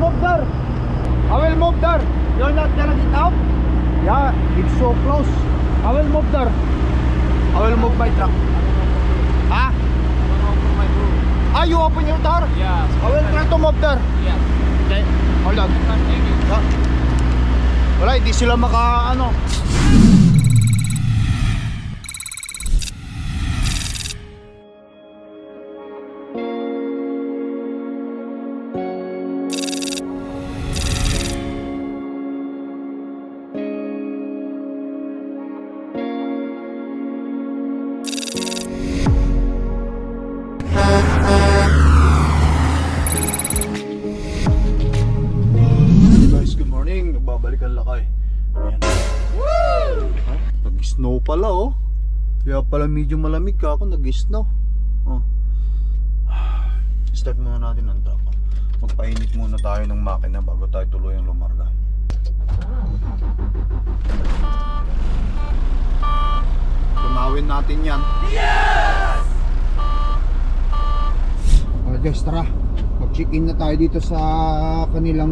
move there. I will move there. You're not gonna get out? Yeah, it's so close. I will move there. I will move my truck. Ha? Ah, you open your door? Yeah. I will try to move there. Yeah. Okay, hold on. Wala, hindi sila maka ano. Nagbabalikan lakay. Ayan. Ha? Nag-snow pala oh. Kaya pala medyo malamig ka ako, nag-snow. Oh. Start muna natin ang truck. Magpainit muna tayo ng makina bago tayo tuluyang lumarga. Tunawin natin yan. Yes! Guys, tara. Mag-check-in na tayo dito sa kanilang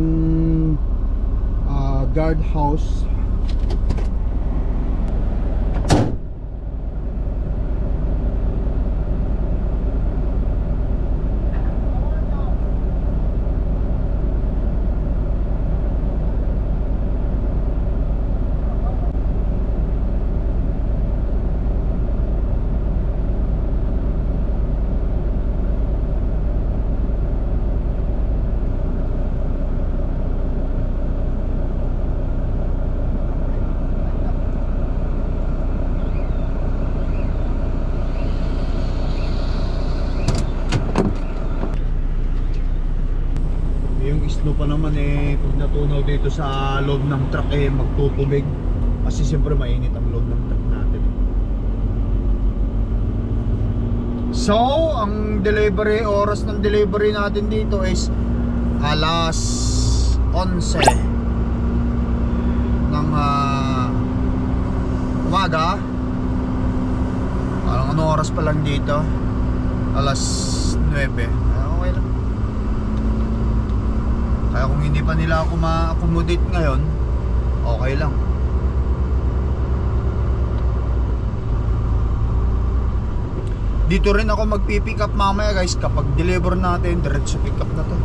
guard house. Snow pa naman eh, pag natunaw dito sa loob ng truck eh magtutubig kasi siyempre mainit ang loob ng truck natin. So ang delivery, oras ng delivery natin dito is alas 11 ng umaga. Parang ano oras pa lang dito, alas 9. Okay lang. Kaya kung hindi pa nila ako ma-accommodate ngayon, okay lang. Dito rin ako magpipick up mamaya guys. Kapag deliver natin, diretso pick up na to.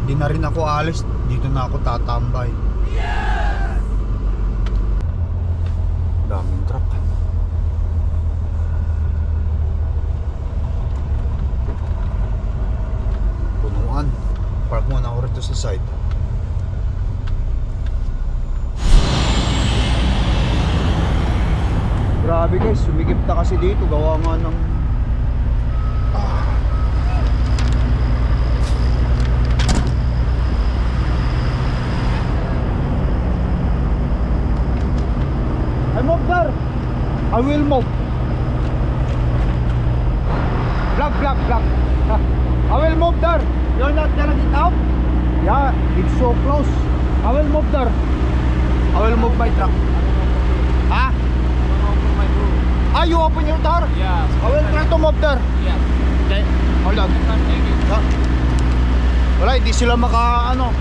Hindi na rin ako alis. Dito na ako tatambay. Yes! Daming truck. Punuan. Park muna ako rito sa side. Grabe guys, sumigip na kasi dito. Gawa nga ng I move there. I will move. Block. I will move there. You're not gonna get out? Yeah, it's so close. I will move there. I will move my truck. Ha? Ah, you open your door? Yeah. I will try to move there. Yeah. Okay, hold on. Wala, hindi sila maka ano.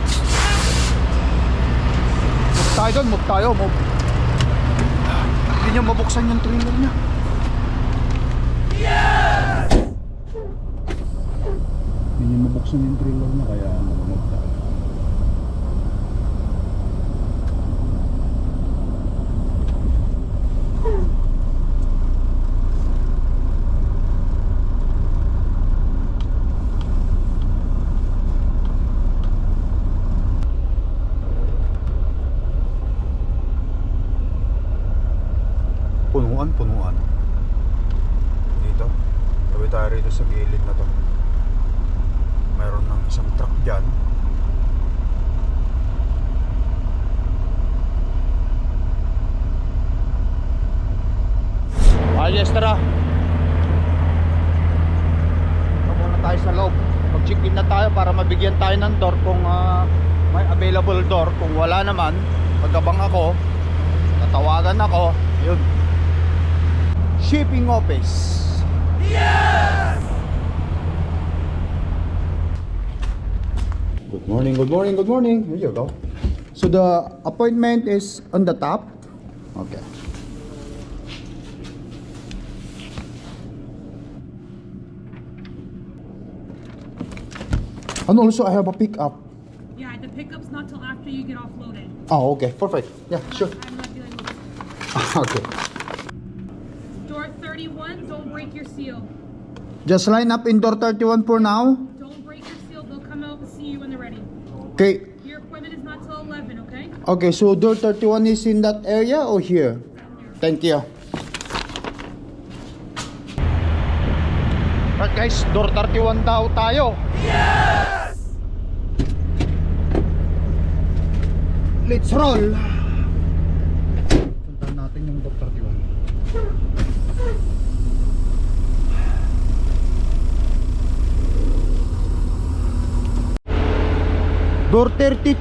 Move tayo. Hindi niya mabuksan yung trailer niya. Yes! Hindi niya mabuksan yung trailer niya kaya mag-move tayo. Punuan. Dito. Tabi tayo rito sa gilid na to. Mayroon ng isang truck dyan. Yes, tara. Muna tayo sa loob. Mag-check-in na tayo para mabigyan tayo ng door kung may available door. Kung wala naman, pagkabang ako, tatawagan ako. Yun. Shipping office. Yes! Good morning, good morning, good morning. Here you go. So the appointment is on the top. Okay. And also I have a pickup. Yeah, the pickup's not till after you get offloaded. Oh, okay. Perfect. Yeah, sure. I'm not dealing with it. Okay. Door 31, don't break your seal. Just line up in door 31 for now. Don't break your seal. They'll come out and see you when they're ready. Okay. Your appointment is not till 11, okay? Okay, so door 31 is in that area or here? Thank you. Right guys, door 31 daw tayo. Yes! Let's roll. Puntahan natin yung door 31. Door 32?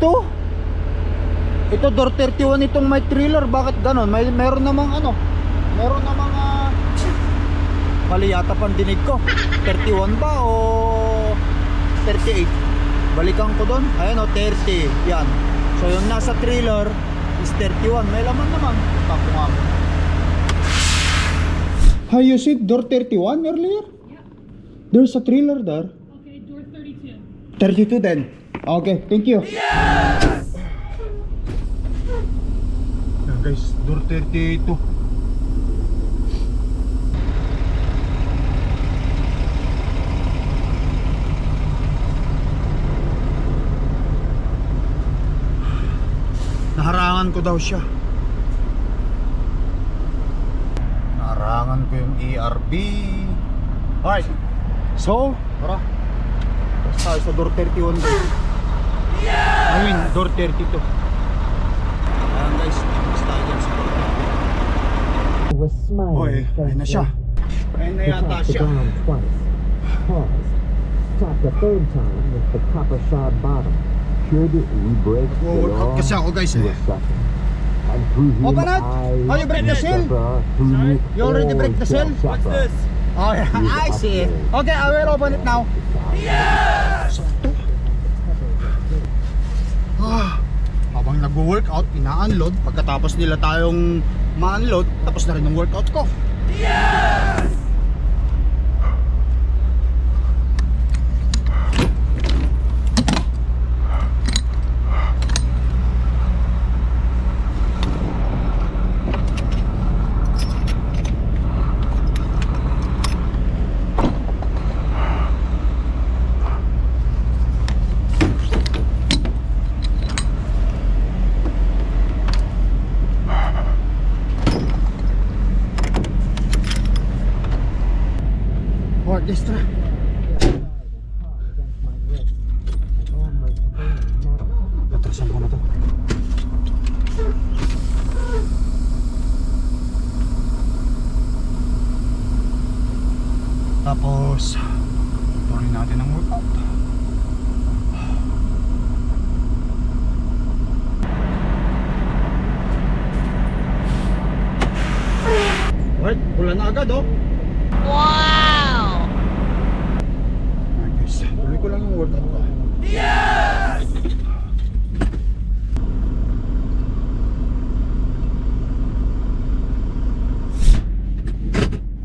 Ito door 31 itong may thriller, bakit ganon? Meron namang ano? Meron namang mali yata pandinig ko. 31 ba o 38? Balikan ko doon. Ayan o, 30. Yan. So yung nasa thriller is 31. May laman naman. Tapo nga. How you said door 31 earlier? Yeah. There's a thriller there. Okay, door 32. 32 then. Okay, thank you. Yan guys, door 32. Naharangan ko daw siya. Naharangan ko yung ERB. Alright. So, tara. Tapos tayo sa door 31 guys. I mean, door 32. Ayan guys, tapos tayo dyan sa door 32. Was smiling. Oy, ayun na siya. Ayun na yata He siya. tapped the ground twice. Paused. Tapped the third time with the copper shod bottom. Should we break the Workout law? kasi ako guys He eh. was sucking. And through him Open it! Oh, you break the seal? You already break the seal? What's this? Oh yeah, I see. Okay, I will open it now. Sakto. Habang nag-workout, ina-unload. Pagkatapos nila tayong ma-unload, tapos na rin ang workout ko. Orchestra. Patrasan ko na to. Tapos tuloy natin ang workout. Alright, ulan na agad oh. Wow! Alright guys, tuloy ko lang yung workout ko.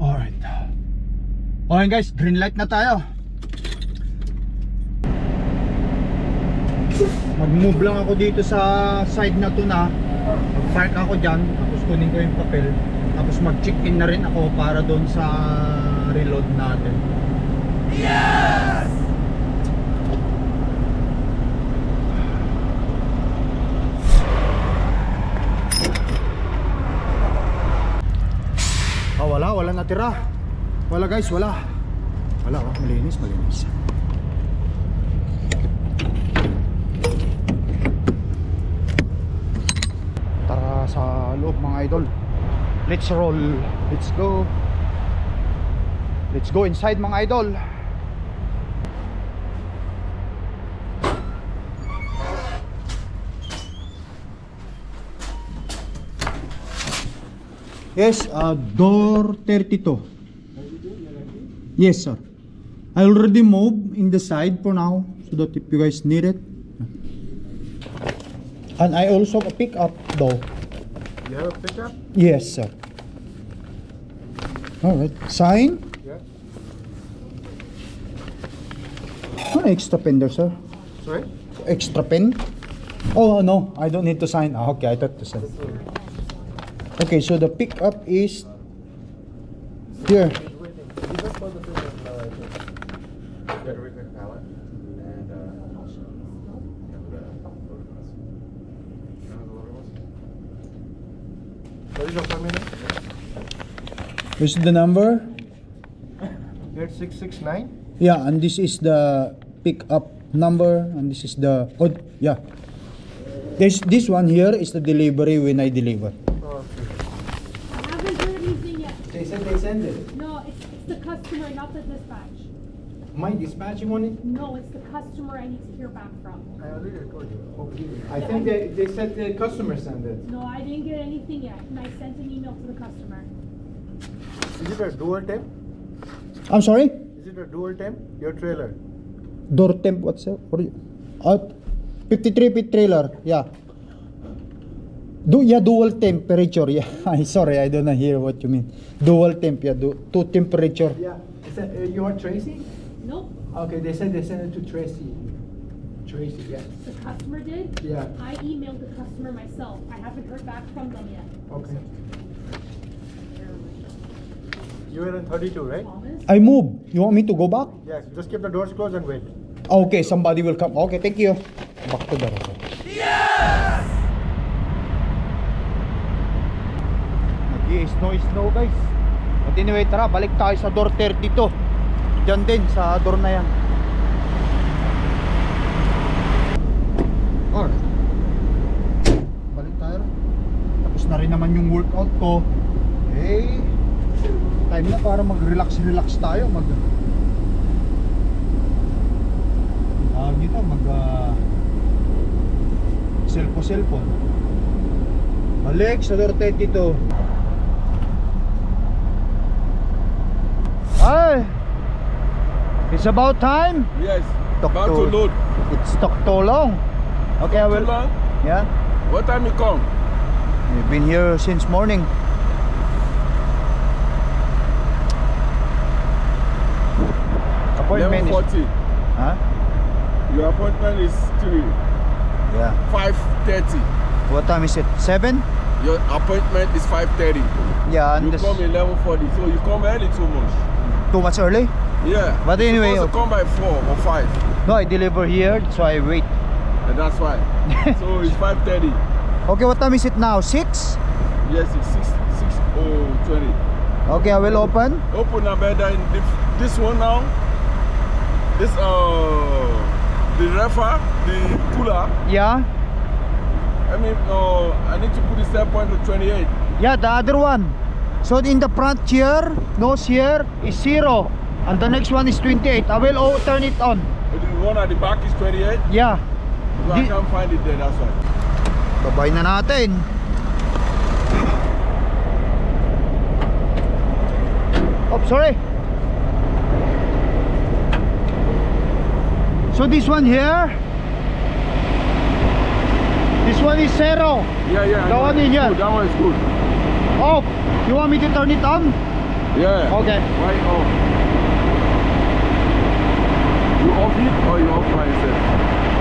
Alright. Okay guys, green light na tayo. Mag-move lang ako dito sa side na to na. Mag-park ako dyan, tapos kunin ko yung papel. Tapos mag-check-in na rin ako para doon sa reload natin. Wala natira. Wala guys, wala. Wala, oh, malinis. Tara sa loob mga idol. Let's roll. Let's go. Let's go inside mga idol. Yes, door 32. Yes, sir. I already moved in the side for now, so that if you guys need it, And I also pick up though. You have a pickup? Yes, sir. Alright. Sign? Yeah. Ano extra pen there, sir? Sorry? Extra pen? Oh, no. I don't need to sign. Ah, okay, I thought to sign. Okay, so the pickup is here. What is your permit? This is the number. 8669. Yeah, and this is the pickup number, and this is the yeah. This one here is the delivery when I deliver. Oh, okay. I haven't heard anything yet. They said they send it. No, it's the customer, not the dispatch. My dispatching on it? No, it's the customer I need to hear back from. I already told you. I think they said the customer sent it. No, I didn't get anything yet, and I sent an email to the customer. Is it a dual temp? I'm sorry? Is it a dual temp? Your trailer? Door temp, what's that? What are you? 53 feet trailer, yeah. Dual temperature, yeah. I'm sorry, I don't hear what you mean. Dual temp, yeah, two temperature. Yeah. Is that, you are Tracy? Nope, Okay, they said they sent it to Tracy. Tracy, yeah. the customer did. Yeah. I emailed the customer myself. I haven't heard back from them yet. Okay. You were in 32, right? Thomas? I move. You want me to go back? Yes. Just keep the doors closed and wait. Okay, somebody will come. Okay, thank you. Back to the record. Nag-i-snow guys. But anyway, tara, balik tayo sa door 32. Diyan din, sa door na yan. Alright. Balik tayo. Tapos na rin naman yung workout ko. Eh, time na para mag-relax tayo. Dito, cellphone. Balik sa door 32. Ay! It's about time. Yes, Talk about to load. It's took too long. Okay, I will. Too long? Yeah. What time you come? We've been here since morning. Appointment is 11:40. huh? Your appointment is Yeah. 5:30. What time is it? 7? Your appointment is 5:30. Yeah, and You this come 11:40, so you come early too much. too much early? Yeah. But anyway, Supposed to come by 4 or 5. No, I deliver here, so I wait. And that's why. So it's 5:30. Okay, what time is it now? 6? Yes, it's 6:20. Okay, I will open. Open a bed in this one now. This the refer, the cooler. Yeah. I mean, I need to put the set point to 28. Yeah, the other one. So in the front here, nose here is 0. And the next one is 28. I will turn it on. The one at the back is 28. Yeah. So I can't find it there, that's why. Babay na natin. Oh, sorry. So this one here, this one is 0. Yeah. The one in here. Good. That one is good. Oh, you want me to turn it on? Yeah. Okay. Why off? You off it or you off by yourself?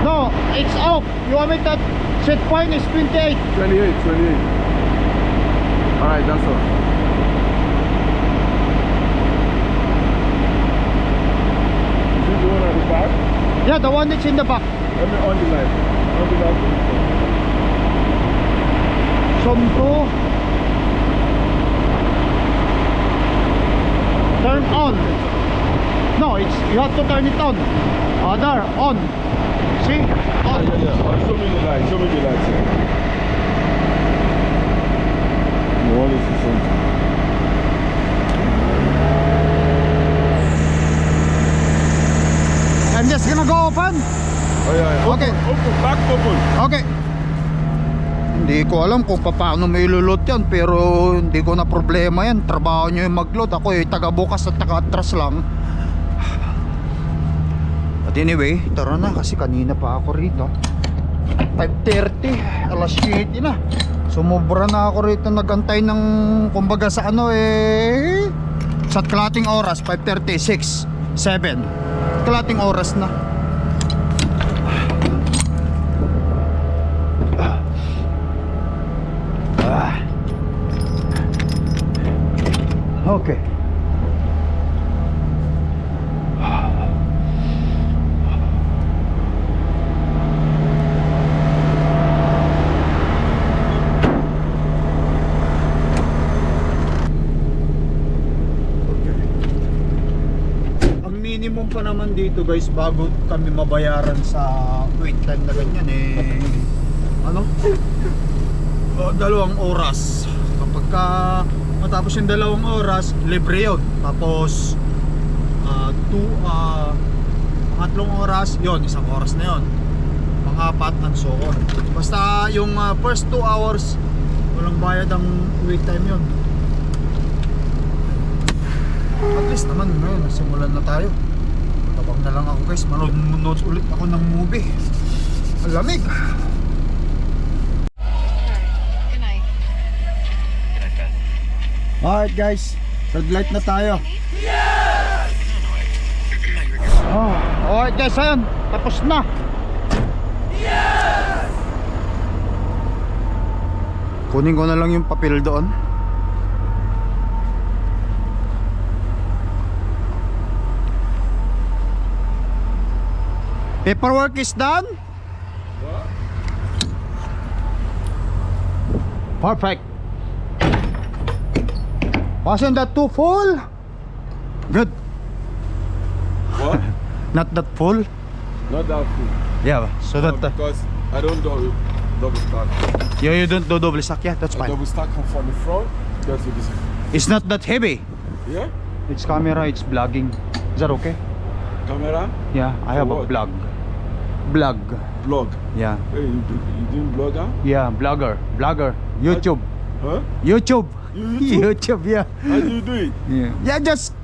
No, it's off. You want me to set point is 28. 28. Alright, that's all. Is it the one at the back? Yeah, the one that's in the back. Let me on the light. On the light. Sompo. Turn on. No, you have to turn it on. There, on. See? On. Yeah. Show me the light. Yeah. What is this one? I'm just gonna go open. Oh yeah. Okay. Open. Back open. Okay. Hindi ko alam kung paano may lulot yan, pero hindi ko na problema yan. Trabaho nyo yung mag-load. Ako yung taga-bukas at taga-atras lang. But anyway, tara na kasi kanina pa ako rito. 5:30, alas 7 na. Sumobra na ako rito nagantay ng kumbaga sa ano sa kalating oras, 5:36, 7. Kalating oras na. Okay. Ang minimum pa naman dito guys bago kami mabayaran sa wait time na ganyan ano? 2 oras. Kapag matapos yung 2 oras, libre yun. Tapos 3 oras, yun, 1 oras na yun. Pang-4 and so on. Basta yung first 2 hours, walang bayad ang wait time yun. At least naman ngayon, nasimulan na tayo. Tabang na lang ako guys, manood ulit ako ng movie. Ang lamig. Alright guys, red light na tayo. Alright guys, ayun, tapos na. Kunin ko na lang yung papel doon. Paperwork is done. Perfect. Wasn't that too full? Good. What? Not that full? Not that full. Yeah, so that Because I don't double stack. you don't do double stack. Yeah, that's I fine. double stack from the front. That's what this is. It's not that heavy. Yeah? It's camera, it's vlogging. Is that okay? Camera? Yeah, I have a what? vlog. Blog. Yeah. Hey, you doing blogger? Yeah, blogger. YouTube. Huh? YouTube. YouTube? YouTube, yeah. How do you do it? Yeah, just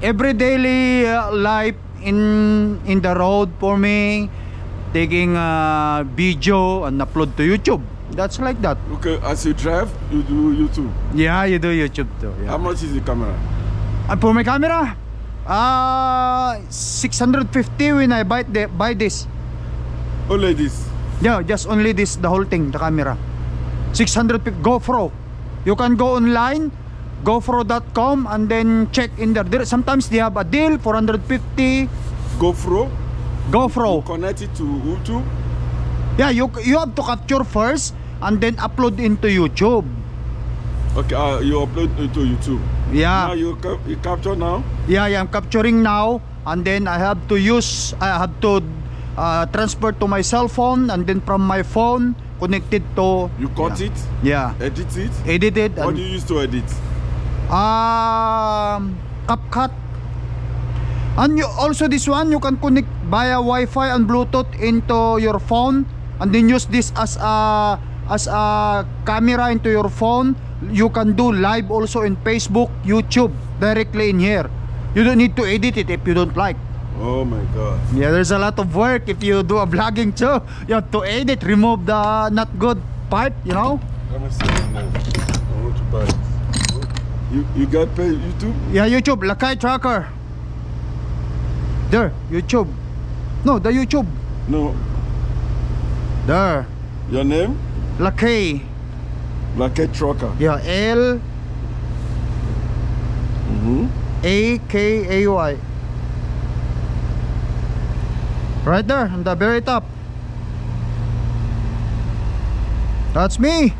every daily life in the road for me, taking video and upload to YouTube. That's like that. Okay, as you drive, you do YouTube. Yeah, you do YouTube too. How Yeah. much is the camera? And for my camera, 650 when I buy this. Only this. Yeah, just only this, the whole thing, the camera. 650 GoPro. You can go online, GoPro.com, and then check in there. Sometimes they have a deal, 450. GoPro. GoPro. Connect it to YouTube. Yeah, you have to capture first and then upload into YouTube. Okay, you upload it to YouTube. Now Yeah, you capture now. yeah, I'm capturing now, and then I have to transfer to my cell phone, and then from my phone connected to. You cut it, Yeah, edit it. edited What and do you use to edit? CapCut. And you also this one you can connect via Wi-Fi and Bluetooth into your phone, and then use this as a camera into your phone. You can do live also in Facebook, YouTube directly in here. You don't need to edit it if you don't like. Oh my God. Yeah, there's a lot of work if you do a vlogging too. You have to edit, remove the not good part, you know. Let me see. I want to buy this. You got paid YouTube? Yeah, YouTube, Lakay Tracker. There, YouTube. No, the YouTube. No. There, Your name? Lakay. Blackhead Trucker. Yeah, Lakay. Right there, on the very top. That's me.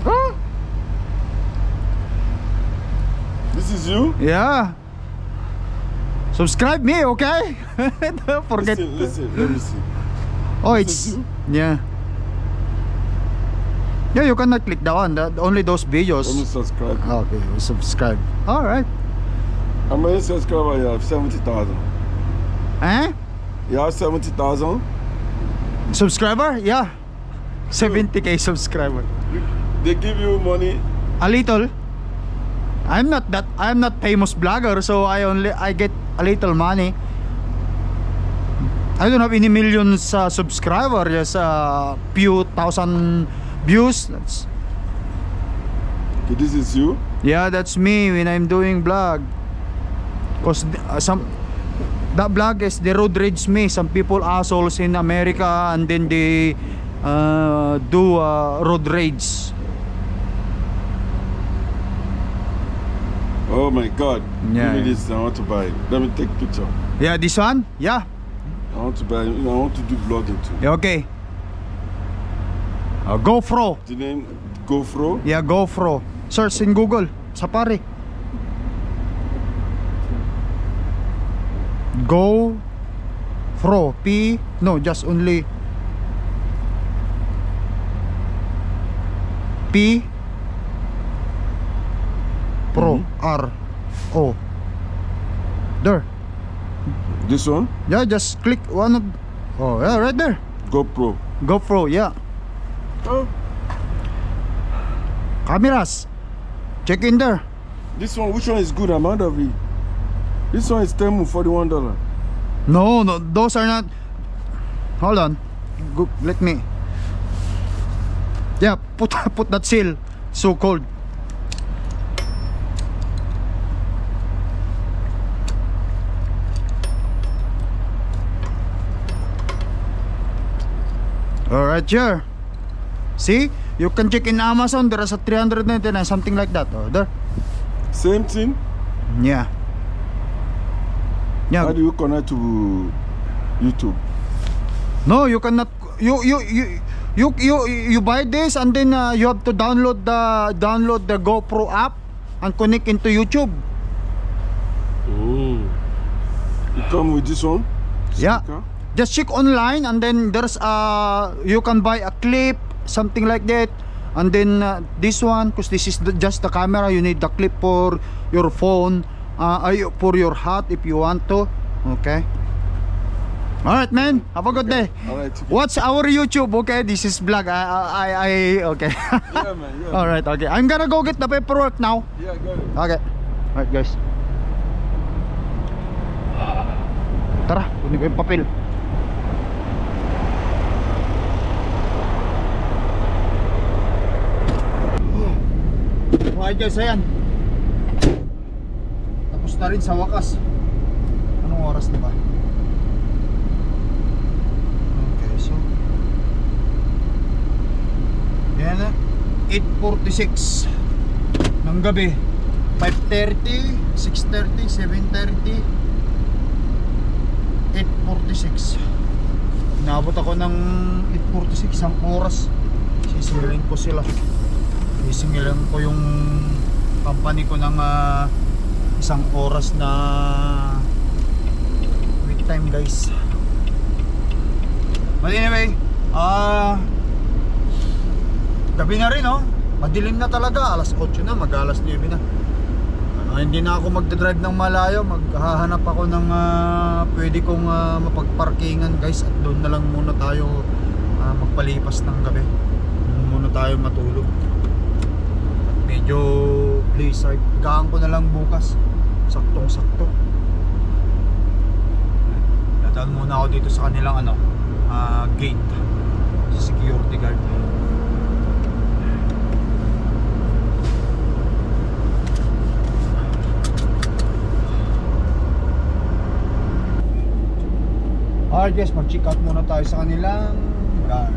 Huh? This is you? Yeah. Subscribe me, okay? Don't forget. Listen, let me see. Oh, This it's is you? yeah. Yeah, you cannot click that one. Only those videos. Let me subscribe. Okay, subscribe. All right. How many subscribers you have? 70,000. Eh? You have 70,000? Subscriber? Yeah. 70k subscriber. They give you money. A little. I'm not famous blogger, so I get a little money. I don't have any millions subscriber, just few thousand views. That's, Okay, this is you. yeah, that's me when I'm doing vlog. Cause that vlog is the road rage me. Some people assholes in America, and then they do road rage. Oh my God. Yeah. Give me this. I want to buy it. Let me take picture. Yeah, this one. Yeah. I want to buy. I want to do vlogging too. Yeah, okay. GoPro. The name GoPro. Yeah, GoPro. Search in Google. Safari. GoPro. No, just only P Pro R O. There. This one. Yeah, just click one of. Oh, yeah, right there. GoPro. GoPro, yeah. Oh. Cameras. Check in there. This one. Which one is good? Amount of it. This one is $41. No, those are not. Hold on. Let me. Yeah, put that seal. So cold. Alright, here. See? You can check in Amazon. There is a 399, something like that. Oh, there. Same thing. Yeah. Yeah. How do you connect to YouTube? No, you cannot. You buy this, and then you have to download the GoPro app and connect into YouTube. Oh. You come with this one? Yeah. Speaker? Just check online, and then there's you can buy a clip, something like that, and then this one, because this is just the camera, you need the clip for your phone, for your hat if you want to. Okay. Alright, man, have a good day. Alright. Watch our YouTube. Okay, this is vlog. I okay. Yeah, man. Yeah. Alright, okay, I'm gonna go get the paperwork now. Yeah, got it. Okay. Alright, guys. Tara, kunin ko yung papel. Okay guys, ayan. Tapos na rin sa wakas. Anong oras na ba? Okay, so yan na, 8:46 ng gabi. 5:30, 6:30, 7:30, 8:46. Naabot ako ng 8:46, isang oras. Sisingilin ko sila. Sisingilin ko yung company ko ng isang oras na wait time, guys. But anyway, gabi na rin, oh. Madilim na talaga, alas 8 na, mag-alas 9 na. Hindi na ako magdadrive ng malayo, maghahanap ako ng pwede kong mapagparkingan, guys, at doon na lang muna tayo magpalipas ng gabi. Doon muna tayo matulog. Medyo blizzard, higaan ko na lang bukas, saktong sakto. Dadaan muna ako dito sa kanilang gate, sa security guard. Alright guys, mag-check out muna tayo sa kanilang guard.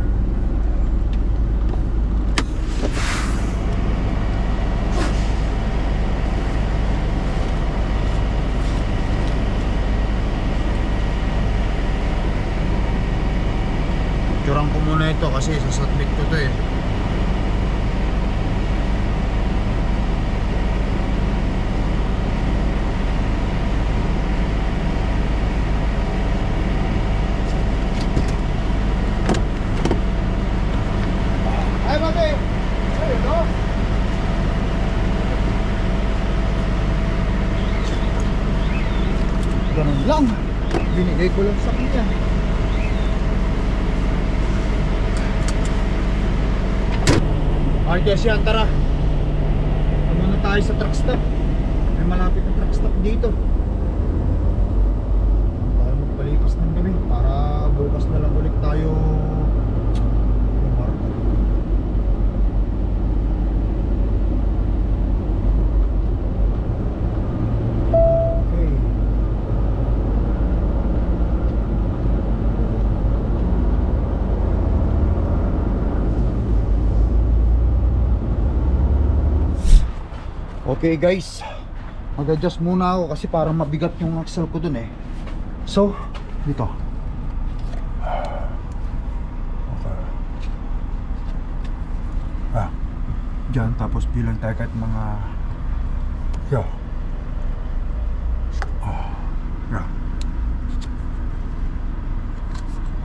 Picturean ko muna ito kasi sasubmit ko to eh. Ay, mami! Ayun, no? Ganun lang. Binigay ko lang sa kanya. Alright guys, yan, tara. Muna tayo sa truck stop. May malapit na truck stop dito. Tayo magpalipas ng gabi para bukas na lang ulit tayo Marco. Okay. Okay guys, mag-adjust muna ako kasi parang mabigat yung axle ko dun eh. So, dito. Okay. Diyan, tapos bilang tayo kahit mga yo. Yeah.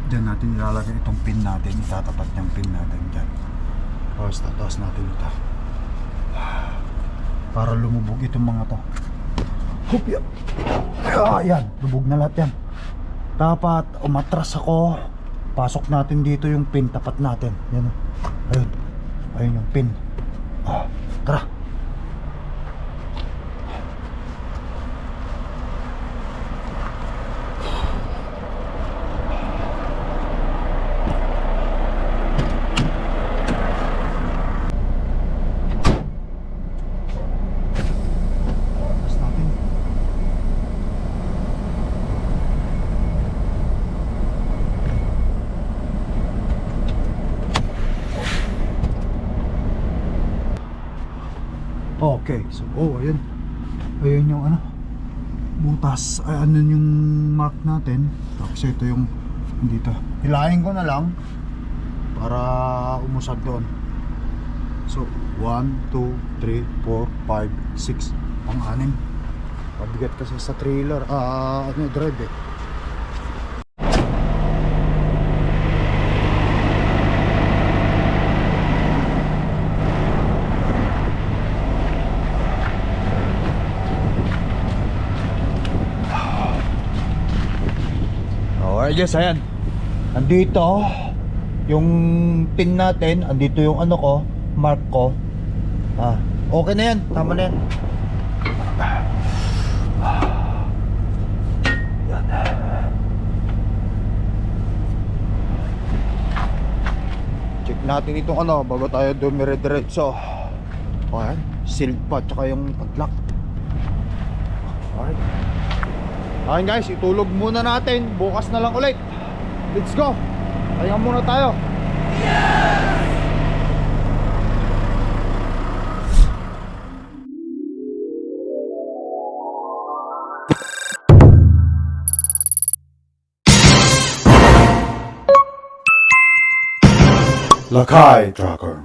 Diyan natin ilalagay itong pin natin, itatapat yung pin natin diyan. Tapos tataas natin ito para lumubog itong mga to. Hupya. Yan, lubog na lahat yan. Dapat umatras ako. Pasok natin dito yung pin, tapat natin. Yan. Ayun. Ayun yung pin. Tara. Atras natin. Okay, so ayun. Ayun yung ano, butas, ay ano yung mark natin. Tapos ito yung dito. Hilahin ko na lang para umusad doon. So 1, 2, 3, 4, 5, 6 ang anim. Pabigat kasi sa trailer, ano, drive eh. Okay guys, ayan. Andito yung pin natin, andito yung ano ko, mark ko. Okay na yan, tama na yan. Yan. Check natin itong ano bago tayo dumire-diretso. Ayan, sealed pa, tsaka yung padlock. Alright. Ayan guys, itulog muna natin. Bukas na lang ulit. Let's go. Pahinga muna tayo. Lakai Tracker.